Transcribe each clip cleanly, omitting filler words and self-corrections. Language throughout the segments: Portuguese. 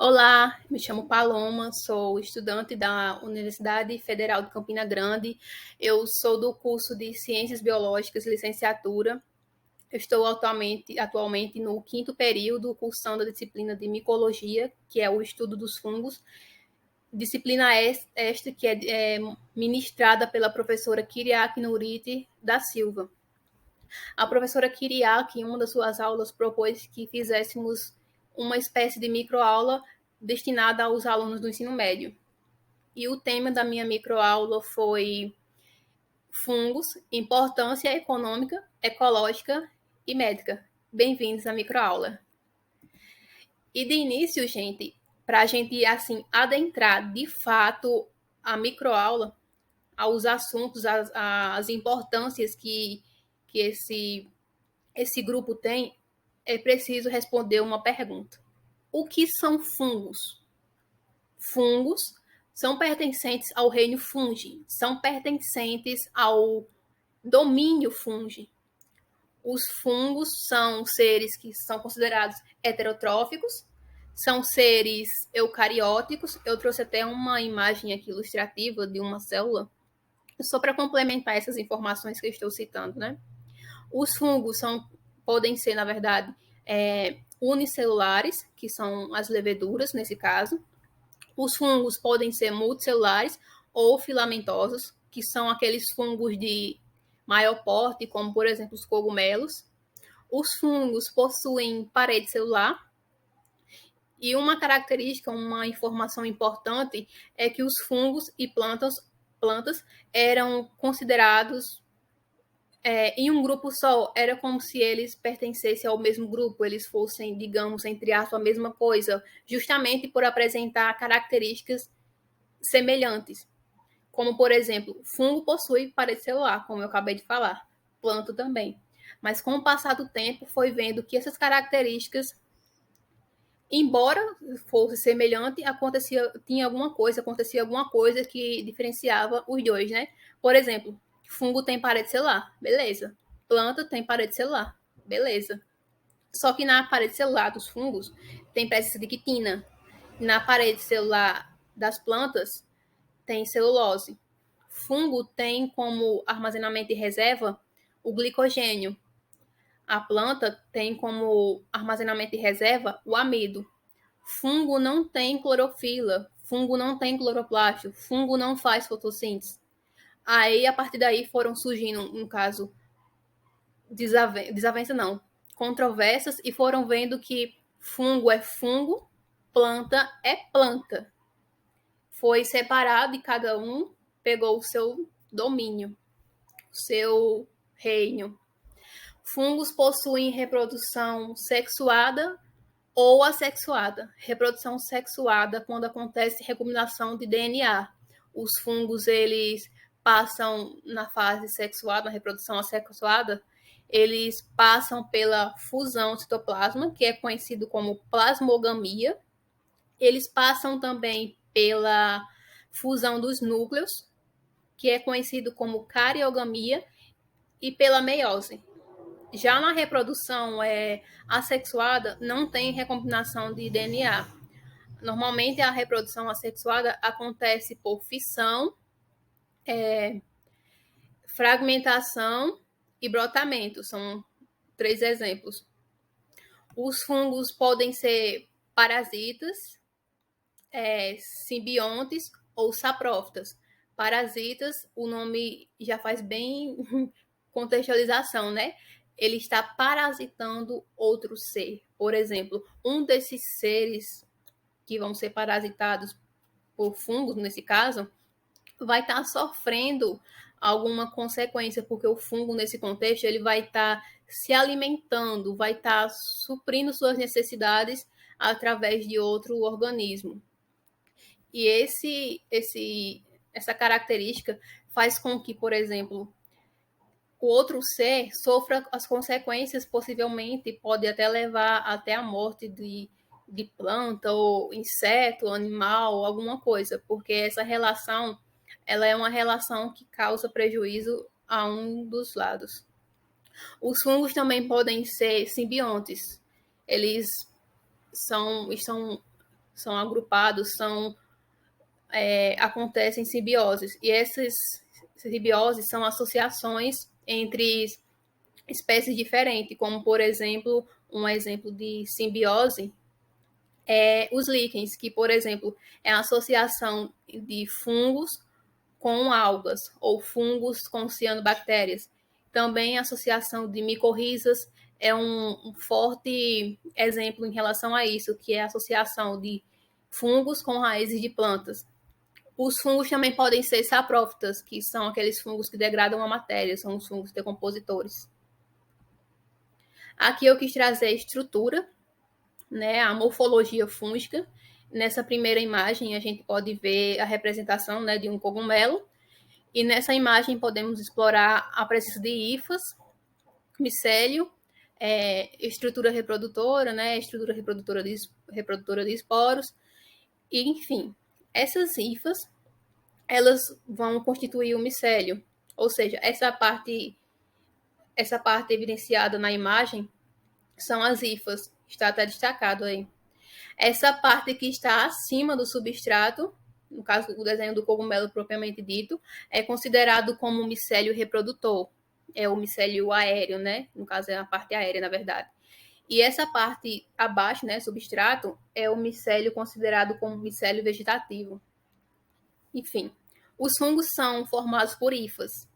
Olá, me chamo Paloma, sou estudante da Universidade Federal de Campina Grande. Eu sou do curso de Ciências Biológicas, licenciatura. Eu estou atualmente no quinto período, cursando a disciplina de micologia, que é o estudo dos fungos. Disciplina esta que é ministrada pela professora Kyriaki Nuriti da Silva. A professora Kyriaki, em uma das suas aulas, propôs que fizéssemos uma espécie de microaula destinada aos alunos do ensino médio. E o tema da minha microaula foi fungos, importância econômica, ecológica e médica. Bem-vindos à microaula. E de início, gente, para a gente assim adentrar de fato a microaula, aos assuntos, as importâncias que esse grupo tem, é preciso responder uma pergunta. O que são fungos? Fungos são pertencentes ao reino fungi, são pertencentes ao domínio fungi. Os fungos são seres que são considerados heterotróficos, são seres eucarióticos. Eu trouxe até uma imagem aqui ilustrativa de uma célula, só para complementar essas informações que eu estou citando, né? Os fungos podem ser, na verdade, unicelulares, que são as leveduras, nesse caso. Os fungos podem ser multicelulares ou filamentosos, que são aqueles fungos de maior porte, como, por exemplo, os cogumelos. Os fungos possuem parede celular. E uma característica, uma informação importante, é que os fungos e plantas eram considerados em um grupo só. Era como se eles pertencessem ao mesmo grupo, eles fossem, digamos, entre aspas, a mesma coisa, justamente por apresentar características semelhantes. Como, por exemplo, fungo possui parede celular, como eu acabei de falar, planta também. Mas com o passar do tempo, foi vendo que essas características, embora fosse semelhante, acontecia alguma coisa que diferenciava os dois, né? Por exemplo, fungo tem parede celular, beleza. Planta tem parede celular, beleza. Só que na parede celular dos fungos tem presença de quitina. Na parede celular das plantas tem celulose. Fungo tem como armazenamento e reserva o glicogênio. A planta tem como armazenamento e reserva o amido. Fungo não tem clorofila, fungo não tem cloroplasto, fungo não faz fotossíntese. Aí, a partir daí, foram surgindo, no caso, desavença não, controvérsias, e foram vendo que fungo é fungo, planta é planta. Foi separado e cada um pegou o seu domínio, o seu reino. Fungos possuem reprodução sexuada ou assexuada. Reprodução sexuada quando acontece recombinação de DNA. Os fungos, eles passam na fase sexuada, na reprodução assexuada, eles passam pela fusão citoplasma, que é conhecido como plasmogamia. Eles passam também pela fusão dos núcleos, que é conhecido como cariogamia, e pela meiose. Já na reprodução assexuada, não tem recombinação de DNA. Normalmente, a reprodução assexuada acontece por fissão, fragmentação e brotamento. São 3 exemplos. Os fungos podem ser parasitas, simbiontes ou saprófitas. Parasitas, o nome já faz bem contextualização, né? Ele está parasitando outro ser. Por exemplo, um desses seres que vão ser parasitados por fungos, nesse caso, vai estar sofrendo alguma consequência, porque o fungo, nesse contexto, ele vai estar se alimentando, vai estar suprindo suas necessidades através de outro organismo. E essa característica faz com que, por exemplo, o outro ser sofra as consequências, possivelmente pode até levar até a morte de planta ou inseto, animal, alguma coisa, porque essa relação, ela é uma relação que causa prejuízo a um dos lados. Os fungos também podem ser simbiontes. Eles são agrupados, acontecem simbioses. E essas simbioses são associações entre espécies diferentes, como, por exemplo, um exemplo de simbiose é os líquens, que, por exemplo, é a associação de fungos com algas, ou fungos com cianobactérias. Também a associação de micorrizas é um forte exemplo em relação a isso, que é a associação de fungos com raízes de plantas. Os fungos também podem ser saprófitas, que são aqueles fungos que degradam a matéria, são os fungos decompositores. Aqui eu quis trazer a estrutura, né, a morfologia fúngica. Nessa primeira imagem, a gente pode ver a representação, né, de um cogumelo. E nessa imagem podemos explorar a presença de hifas, micélio, estrutura reprodutora, né, estrutura reprodutora de esporos. E, enfim, essas hifas, elas vão constituir o micélio. Ou seja, essa parte evidenciada na imagem são as hifas. Está até destacado aí. Essa parte que está acima do substrato, no caso do desenho do cogumelo propriamente dito, é considerado como um micélio reprodutor. É o micélio aéreo, né? No caso, é a parte aérea, na verdade. E essa parte abaixo, né, substrato, é o micélio considerado como micélio vegetativo. Enfim, os fungos são formados por hifas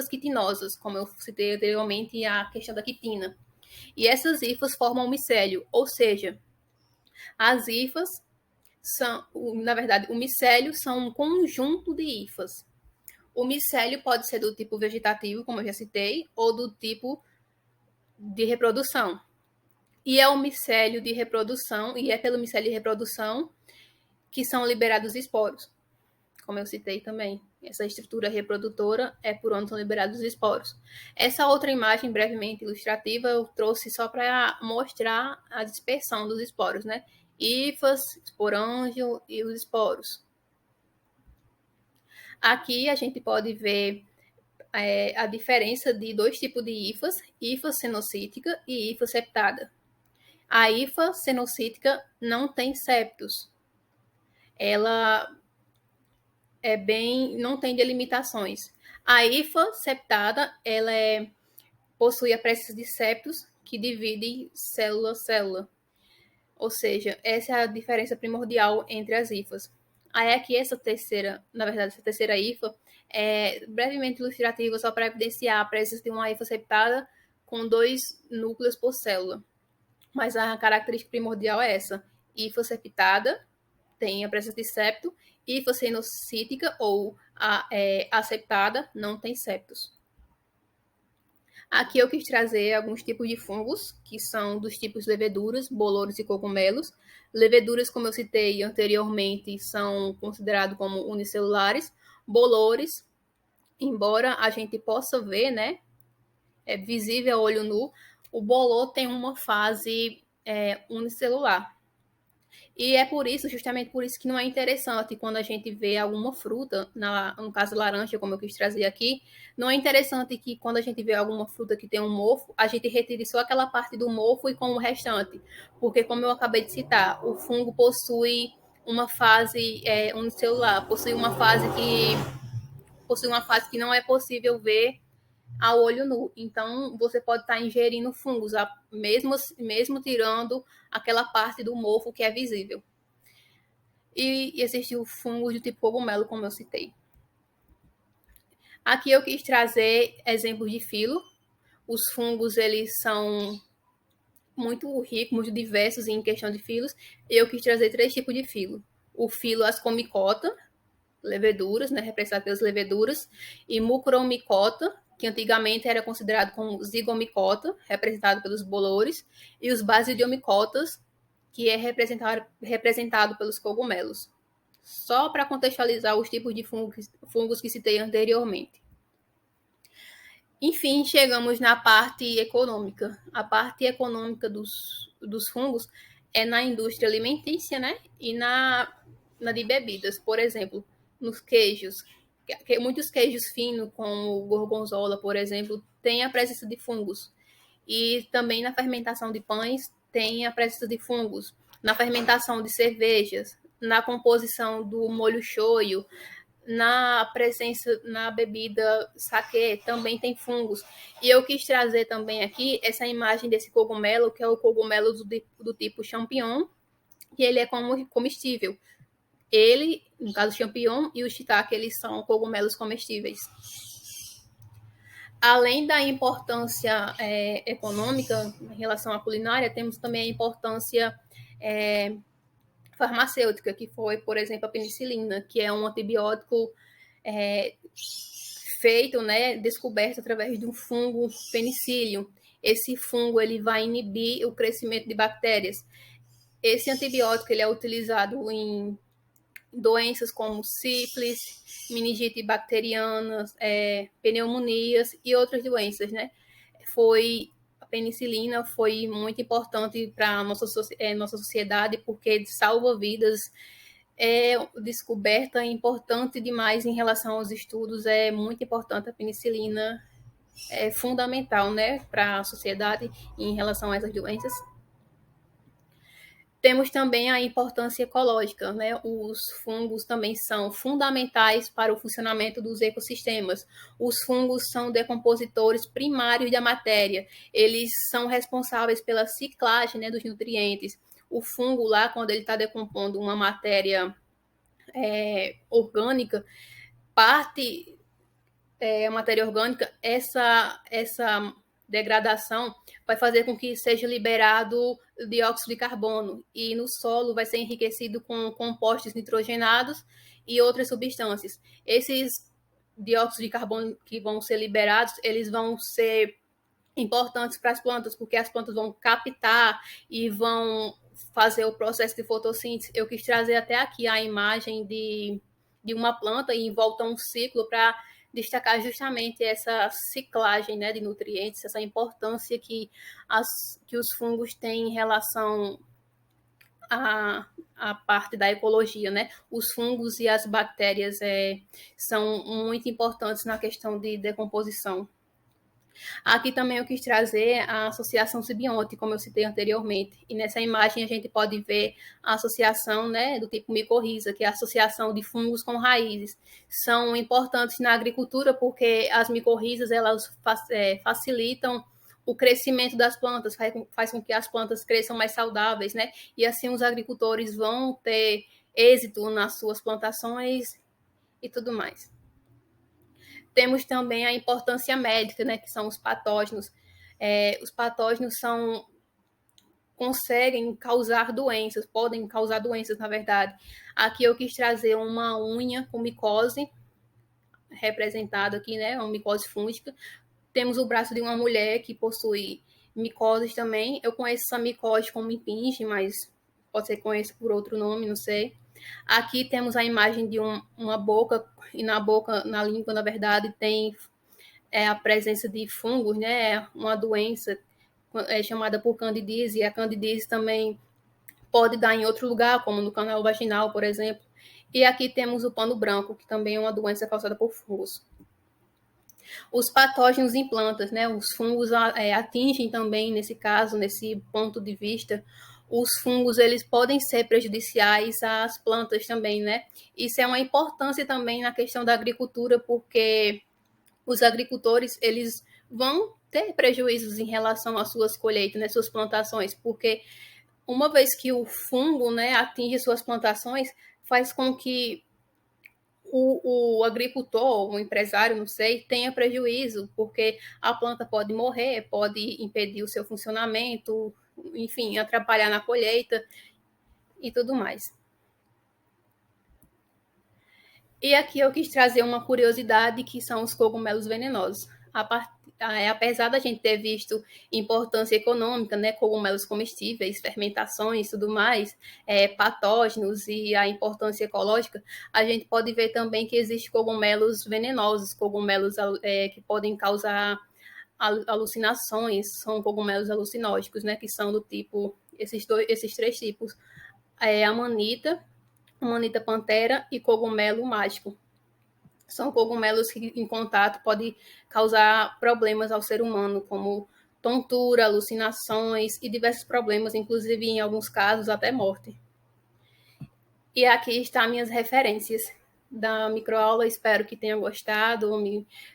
quitinosas, como eu citei anteriormente, a questão da quitina. E essas hifas formam o micélio, ou seja, as hifas são, na verdade, o micélio são um conjunto de hifas. O micélio pode ser do tipo vegetativo, como eu já citei, ou do tipo de reprodução. E é o micélio de reprodução, e é pelo micélio de reprodução que são liberados esporos, como eu citei também. Essa estrutura reprodutora é por onde são liberados os esporos. Essa outra imagem, brevemente ilustrativa, eu trouxe só para mostrar a dispersão dos esporos, né? Hifas, esporângio e os esporos. Aqui a gente pode ver a diferença de dois tipos de hifa cenocítica e hifa septada. A hifa cenocítica não tem septos. Ela não tem delimitações. A hifa septada, ela possui a presença de septos que dividem célula a célula. Ou seja, essa é a diferença primordial entre as hifas. Aí aqui essa terceira hifa é brevemente ilustrativa só para evidenciar a presença de uma hifa septada com 2 núcleos por célula. Mas a característica primordial é essa. Hifa septada tem a presença de septo, hifa cenocítica ou aseptada não tem septos. Aqui eu quis trazer alguns tipos de fungos, que são dos tipos leveduras, bolores e cogumelos. Leveduras, como eu citei anteriormente, são considerados como unicelulares. Bolores, embora a gente possa ver, né, é visível a olho nu, o bolor tem uma fase unicelular. E é por isso, justamente por isso, que não é interessante quando a gente vê alguma fruta, no caso laranja, como eu quis trazer aqui, não é interessante que quando a gente vê alguma fruta que tem um mofo, a gente retire só aquela parte do mofo e com o restante. Porque, como eu acabei de citar, o fungo possui uma fase unicelular, possui uma fase que não é possível ver a olho nu. Então, você pode estar ingerindo fungos, mesmo tirando aquela parte do mofo que é visível. E existe o fungo do tipo cogumelo, como eu citei. Aqui eu quis trazer exemplos de filo. Os fungos, eles são muito ricos, muito diversos em questão de filos. Eu quis trazer 3 tipos de filo. O filo Ascomicota, leveduras, né, representado pelas leveduras, e Mucoromicota, que antigamente era considerado como zigomicota, representado pelos bolores, e os basidiomicotas, que é representado pelos cogumelos. Só para contextualizar os tipos de fungos que citei anteriormente. Enfim, chegamos na parte econômica. A parte econômica dos fungos é na indústria alimentícia, né? E na de bebidas. Por exemplo, nos queijos. Muitos queijos finos, como o gorgonzola, por exemplo, têm a presença de fungos. E também na fermentação de pães tem a presença de fungos. na fermentação de cervejas, na composição do molho shoyu, na presença na bebida saquê, também tem fungos. E eu quis trazer também aqui essa imagem desse cogumelo, que é o cogumelo do tipo champignon, que ele é comestível. Ele, no caso o champignon e o shiitake, eles são cogumelos comestíveis. Além da importância econômica em relação à culinária, temos também a importância farmacêutica, que foi, por exemplo, a penicilina, que é um antibiótico feito, né, descoberto através de um fungo penicillium. Esse fungo ele vai inibir o crescimento de bactérias. Esse antibiótico ele é utilizado em doenças como sífilis, meningite bacteriana, pneumonias e outras doenças, né? A penicilina foi muito importante para a nossa sociedade porque salva vidas. É descoberta importante demais em relação aos estudos, é muito importante a penicilina, é fundamental, né, para a sociedade em relação a essas doenças. Temos também a importância ecológica, né? Os fungos também são fundamentais para o funcionamento dos ecossistemas. Os fungos são decompositores primários da matéria. Eles são responsáveis pela ciclagem, né, dos nutrientes. O fungo lá, quando ele está decompondo uma matéria orgânica, parte a matéria orgânica, essa degradação vai fazer com que seja liberado dióxido de carbono e no solo vai ser enriquecido com compostos nitrogenados e outras substâncias. Esses dióxidos de carbono que vão ser liberados, eles vão ser importantes para as plantas, porque as plantas vão captar e vão fazer o processo de fotossíntese. Eu quis trazer até aqui a imagem de uma planta e em volta a um ciclo para destacar justamente essa ciclagem, né, de nutrientes, essa importância que os fungos têm em relação à parte da ecologia, né? Os fungos e as bactérias são muito importantes na questão de decomposição. Aqui também eu quis trazer a associação simbionte, como eu citei anteriormente. E nessa imagem a gente pode ver a associação, né, do tipo micorriza, que é a associação de fungos com raízes. São importantes na agricultura porque as micorrizas elas facilitam o crescimento das plantas, faz com que as plantas cresçam mais saudáveis, né? E assim os agricultores vão ter êxito nas suas plantações e tudo mais. Temos também a importância médica, né, que são os patógenos. Os patógenos conseguem causar doenças, podem causar doenças, na verdade. Aqui eu quis trazer uma unha com micose, representado aqui, né, uma micose fúngica. Temos o braço de uma mulher que possui micoses também. Eu conheço essa micose como impinge, mas pode ser conhecido por outro nome, não sei. Aqui temos a imagem de uma boca, e na boca, na língua, na verdade, tem a presença de fungos, né? Uma doença chamada por candidíase, e a candidíase também pode dar em outro lugar, como no canal vaginal, por exemplo. E aqui temos o pano branco, que também é uma doença causada por fungos. Os patógenos em plantas, né? Os fungos atingem também, nesse caso, nesse ponto de vista, os fungos eles podem ser prejudiciais às plantas também, né? Isso é uma importância também na questão da agricultura, porque os agricultores eles vão ter prejuízos em relação às suas colheitas, né, suas plantações, porque uma vez que o fungo, né, atinge suas plantações, faz com que o agricultor, o empresário, não sei, tenha prejuízo, porque a planta pode morrer, pode impedir o seu funcionamento, enfim, atrapalhar na colheita e tudo mais. E aqui eu quis trazer uma curiosidade que são os cogumelos venenosos. Apesar da gente ter visto importância econômica, né, cogumelos comestíveis, fermentações, tudo mais, patógenos e a importância ecológica, a gente pode ver também que existem cogumelos venenosos, cogumelos que podem causar alucinações, são cogumelos alucinógenos, né, que são do tipo, esses três tipos, amanita pantera e cogumelo mágico. São cogumelos que, em contato, podem causar problemas ao ser humano, como tontura, alucinações e diversos problemas, inclusive em alguns casos até morte. E aqui estão minhas referências da microaula, espero que tenham gostado.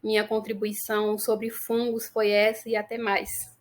Minha contribuição sobre fungos foi essa e até mais.